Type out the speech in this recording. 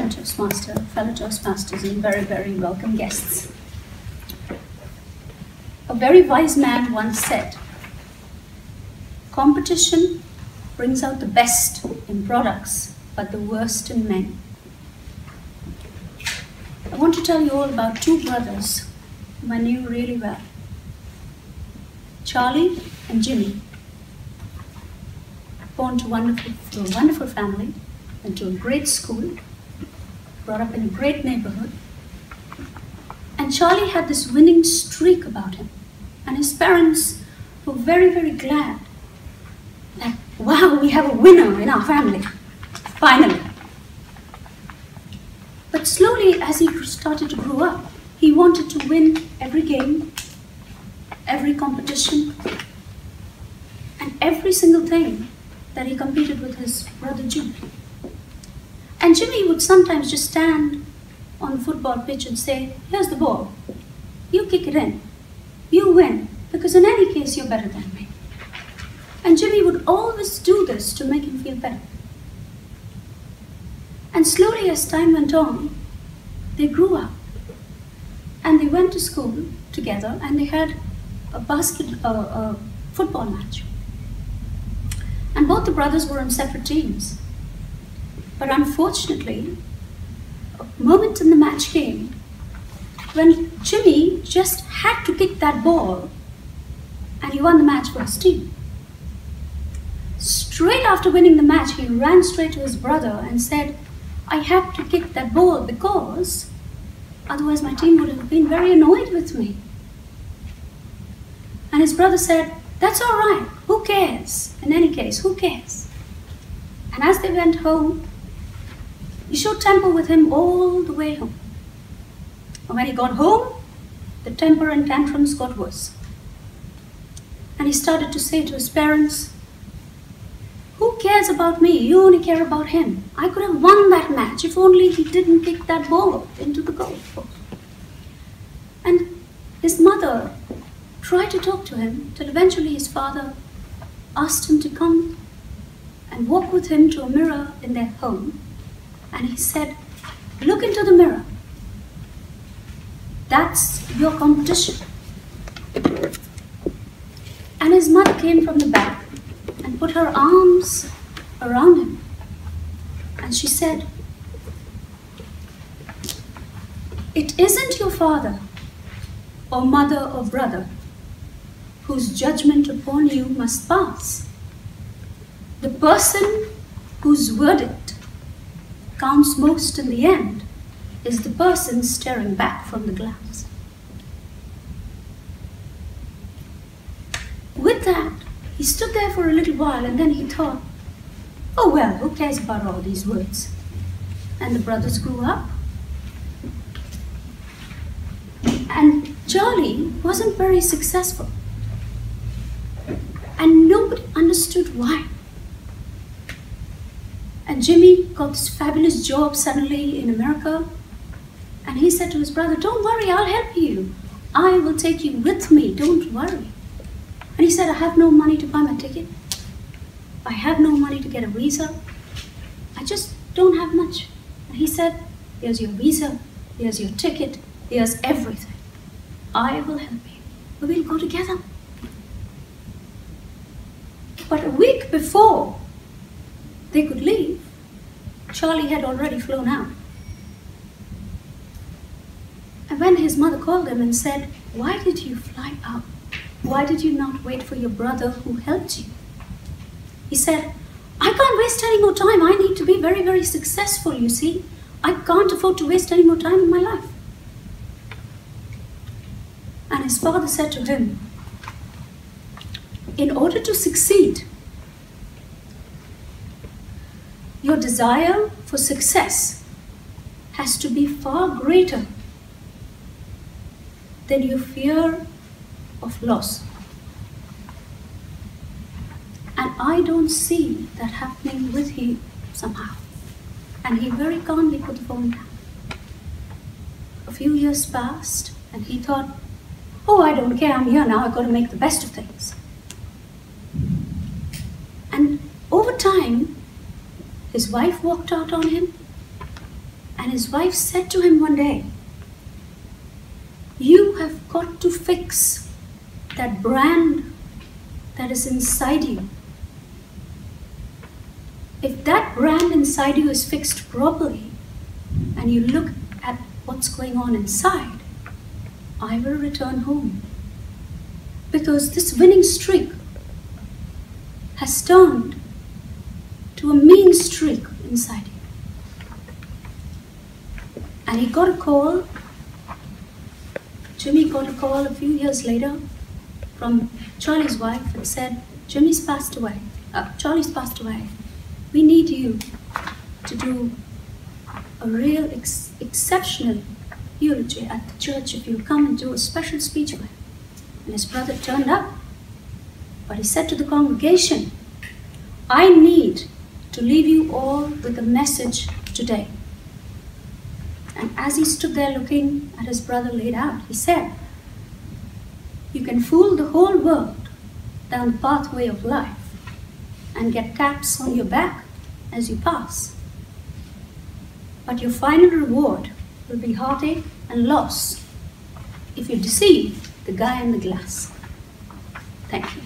Chairman Toastmaster, fellow Toastmasters, and very, very welcome guests. A very wise man once said, "Competition brings out the best in products, but the worst in men." I want to tell you all about two brothers whom I knew really well, Charlie and Jimmy. Born to a wonderful family, went to a great school, brought up in a great neighborhood. And Charlie had this winning streak about him. And his parents were very, very glad that, wow, we have a winner in our family, finally. But slowly, as he started to grow up, he wanted to win every game, every competition, and every single thing that he competed with his brother Jimmy. And Jimmy would sometimes just stand on the football pitch and say, "Here's the ball. You kick it in. You win, because in any case, you're better than me." And Jimmy would always do this to make him feel better. And slowly, as time went on, they grew up. And they went to school together, and they had a football match. And both the brothers were on separate teams. But unfortunately, a moment in the match came when Jimmy just had to kick that ball, and he won the match for his team. Straight after winning the match, he ran straight to his brother and said, "I had to kick that ball because otherwise my team would have been very annoyed with me." And his brother said, "That's all right, who cares? In any case, who cares?" And as they went home, he showed temper with him all the way home. And when he got home, the temper and tantrums got worse. And he started to say to his parents, "Who cares about me? You only care about him. I could have won that match if only he didn't kick that ball into the goal post." And his mother tried to talk to him till eventually his father asked him to come and walk with him to a mirror in their home. And he said, "Look into the mirror. That's your competition." And his mother came from the back and put her arms around him. And she said, "It isn't your father or mother or brother whose judgment upon you must pass. The person whose verdict counts most in the end is the person staring back from the glass." With that, he stood there for a little while, and then he thought, "Oh well, who cares about all these words?" And the brothers grew up. And Charlie wasn't very successful. And nobody understood why. And Jimmy got this fabulous job suddenly in America. And he said to his brother, "Don't worry, I'll help you. I will take you with me, don't worry." And he said, "I have no money to buy my ticket. I have no money to get a visa. I just don't have much." And he said, "Here's your visa, here's your ticket, here's everything. I will help you. We'll go together." But a week before they could leave, Charlie had already flown out. And when his mother called him and said, "Why did you fly out? Why did you not wait for your brother who helped you?" He said, "I can't waste any more time. I need to be very, very successful, you see. I can't afford to waste any more time in my life." And his father said to him, "In order to succeed, your desire for success has to be far greater than your fear of loss. And I don't see that happening with you somehow." And he very calmly put the phone down. A few years passed, and he thought, "Oh, I don't care, I'm here now, I've got to make the best of things." And over time, his wife walked out on him, And his wife said to him one day, "You have got to fix that brand that is inside you. If that brand inside you is fixed properly, and you look at what's going on inside, I will return home. Because this winning streak has turned to a mean streak inside you." And he got a call. Jimmy got a call a few years later from Charlie's wife and said, Charlie's passed away. We need you to do a real exceptional eulogy at the church if you'll come and do a special speech for him. And his brother turned up. But he said to the congregation, "I need to leave you all with a message today." And as he stood there looking at his brother laid out, he said, "You can fool the whole world down the pathway of life and get taps on your back as you pass. But your final reward will be heartache and loss if you deceive the guy in the glass." Thank you.